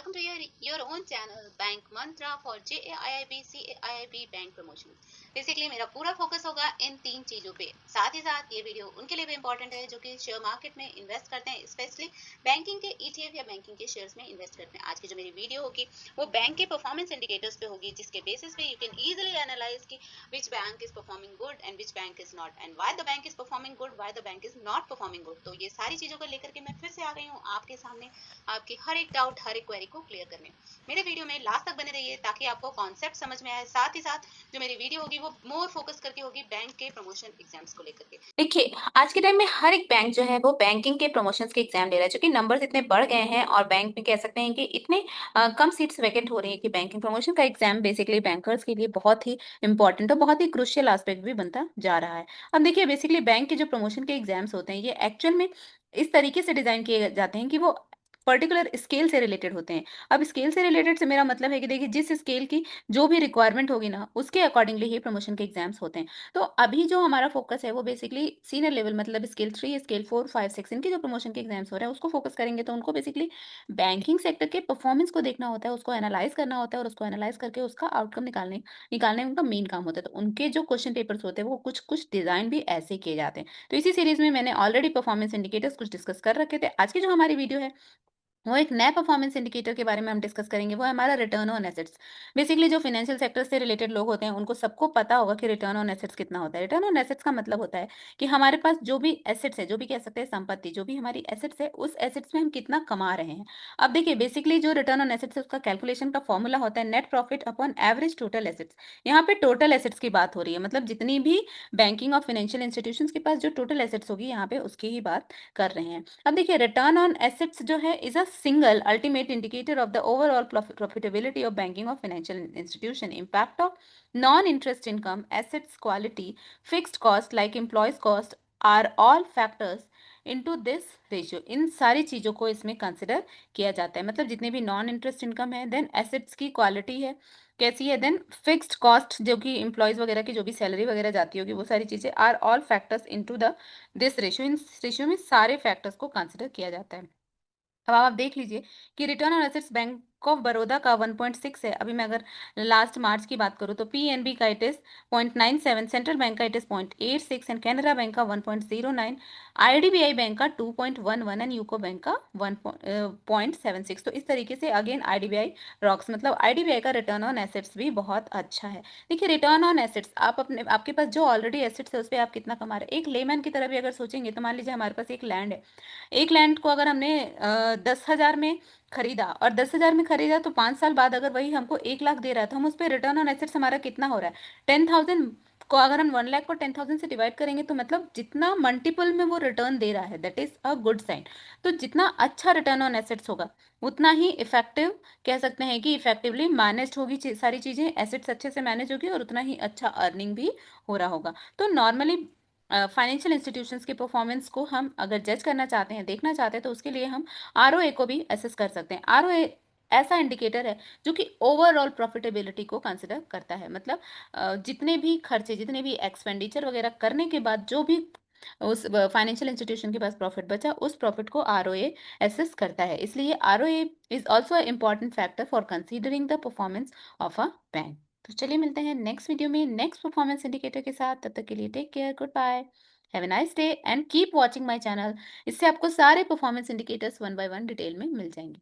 welcome to your own channel Bank Mantra for JAIIB CAIIB bank promotion. Basically मेरा पूरा focus होगा इन तीन चीजों पे। साथ ही साथ ये वीडियो उनके लिए भी इंपॉर्टेंट है जो कि शेयर मार्केट में इन्वेस्ट करते हैं, स्पेशली बैंकिंग के ETF या बैंकिंग के शेयर्स में इन्वेस्ट करते हैं। आज की जो मेरी वीडियो होगी वो बैंक के परफॉर्मेंस इंडिकेटर्स पे होगी, जिसके बेसिस पे यू कैन इजिली एनालाइज की which bank is performing good and which bank is not, and why the bank is performing good, why the bank is not performing good. तो ये सारी चीजों को लेकर के मैं फिर से आ गई हूँ आपके सामने, आपकी हर एक डाउट, हर एक क्वेरी को क्लियर करने। मेरे वीडियो में लास्ट तक बने रहिए ताकि आपको कॉन्सेप्ट समझ में आए। साथ ही साथ जो मेरी वीडियो होगी वो मोर फोकस करके होगी बैंक के प्रमोशन एग्जाम्स को लेकर के। देखिए, आज के टाइम में हर एक बैंक जो है वो बैंकिंग के प्रमोशंस के एग्जाम ले रहा है, क्योंकि नंबर्स इतने बढ़ गए हैं और बैंक में कह सकते हैं कि इतने कम सीट्स वैकेंट हो रही है कि बैंकिंग प्रमोशन का एग्जाम बेसिकली बैंकर्स के लिए बहुत ही इंपॉर्टेंट और बहुत ही क्रुशियल एस्पेक्ट भी बनता जा रहा है। अब देखिए, बेसिकली बैंक के जो प्रमोशन के एग्जाम्स होते हैं ये एक्चुअल में इस तरीके से डिजाइन किए जाते हैं कि वो पर्टिकुलर स्केल से रिलेटेड होते हैं। अब स्केल से रिलेटेड से मेरा मतलब है कि देखिए, जिस स्केल की जो भी रिक्वायरमेंट होगी ना, उसके अकॉर्डिंगली ही प्रमोशन के एग्जाम्स होते हैं। तो अभी जो हमारा फोकस है वो बेसिकली सीनियर लेवल, मतलब स्केल 3, स्केल 4, 5, 6 इनके जो प्रमोशन के एग्जाम्स हो रहे हैं उसको फोकस करेंगे। तो उनको बेसिकली बैंकिंग सेक्टर के परफॉर्मेंस को देखना होता है, उसको एनालाइज करना होता है और उसको एनालाइज करके उसका आउटकम निकालने निकालने उनका मेन काम होता है। तो उनके जो क्वेश्चन पेपर्स होते हैं वो कुछ कुछ डिजाइन भी ऐसे किए जाते हैं। तो इसी सीरीज में मैंने ऑलरेडी परफॉर्मेंस इंडिकेटर्स कुछ डिस्कस कर रखे थे। आज की जो हमारी वीडियो है वो एक नए परफॉर्मेंस इंडिकेटर के बारे में हम डिस्कस करेंगे, वो है हमारा रिटर्न ऑन एसेट्स। बेसिकली जो फाइनेंशियल सेक्टर से रिलेटेड लोग होते हैं उनको सबको पता होगा कि रिटर्न ऑन एसेट्स कितना होता है। रिटर्न ऑन एसेट्स का मतलब होता है कि हमारे पास जो भी एसेट्स है, जो भी कह सकते हैं संपत्ति, जो भी हमारी एसेट्स है, उस एसेट्स में हम कितना कमा रहे हैं। अब देखिए, बेसिकली जो रिटर्न ऑन एसेट्स है उसका कैलकुलेशन का फॉर्मूला होता है net profit upon average total assets. यहाँ पे टोटल एसेट्स की बात हो रही है, मतलब जितनी भी बैंकिंग और फाइनेंशियल इंस्टीट्यूशंस के पास जो टोटल एसेट्स होगी यहाँ पे उसकी ही बात कर रहे हैं। अब देखिए, रिटर्न ऑन एसेट्स जो है is a single ultimate indicator of the overall profitability of banking और financial institution. Impact of non interest income, assets quality, fixed cost like employees cost are all factors into this ratio. इन सारी चीजों को इसमें consider किया जाता है। मतलब जितने भी नॉन इंटरेस्ट इनकम है, देन एसेट्स की क्वालिटी है कैसी है, देन फिक्स्ड कॉस्ट जो कि एम्प्लॉयज वगैरह की जो भी सैलरी वगैरह जाती होगी, वो सारी चीजें are all factors into the this ratio. इन रेशियो में सारे फैक्टर्स को कंसिडर किया जाता है। अब आप देख लीजिए कि return on assets bank of Baroda का 1.6 है। अभी मैं अगर लास्ट मार्च की बात करूं तो पीएनबी का इट इज 0.97, सेंट्रल बैंक का it is 0.86 and Canara bank का 1.09, आईडीबीआई बैंक का 2.11 एंड यूको बैंक का 1.76। तो इस तरीके से अगेन आईडीबीआई रॉक्स, मतलब आईडीबीआई का रिटर्न ऑन एसेट्स भी बहुत अच्छा है। देखिए, रिटर्न ऑन एसेट्स आप अपने आपके पास जो ऑलरेडी एसेट्स है उस पर आप कितना कमा रहे हैं। एक लेमैन की तरह भी अगर सोचेंगे तो मान लीजिए हमारे पास एक लैंड है। एक लैंड को अगर हमने 10,000 में खरीदा और 10,000 में खरीदा, तो 5 साल बाद अगर वही हमको 1 लाख दे रहा है तो हम उस पर रिटर्न ऑन एसेट्स हमारा कितना हो रहा है, 10,000 को अगर हम 1 लाख को 10,000 से डिवाइड करेंगे तो मतलब जितना मल्टीपल में वो रिटर्न दे रहा है, that is a good sign. तो जितना अच्छा रिटर्न ऑन एसेट्स होगा उतना ही इफेक्टिव, कह सकते हैं कि इफेक्टिवली मैनेज होगी सारी चीजें, एसेट्स अच्छे से मैनेज होगी और उतना ही अच्छा अर्निंग भी हो रहा होगा। तो नॉर्मली फाइनेंशियल इंस्टीट्यूशंस के परफॉर्मेंस को हम अगर जज करना चाहते हैं, देखना चाहते हैं, तो उसके लिए हम आरओए को भी असेस कर सकते हैं। आरओए ऐसा इंडिकेटर है जो कि ओवरऑल प्रॉफिटेबिलिटी को कंसिडर करता है। मतलब जितने भी खर्चे, जितने भी एक्सपेंडिचर वगैरह करने के बाद जो भी उस फाइनेंशियल इंस्टीट्यूशन के पास प्रॉफिट बचा, उस प्रॉफिट को आरओए असेस करता है। इसलिए ROA is also important factor for considering the performance of a bank. तो चलिए मिलते हैं नेक्स्ट वीडियो में नेक्स्ट परफॉर्मेंस इंडिकेटर के साथ। तब तक के लिए take care, good bye, have a nice day and keep watching my channel. इससे आपको सारे performance indicators one by one detail में मिल जाएंगे।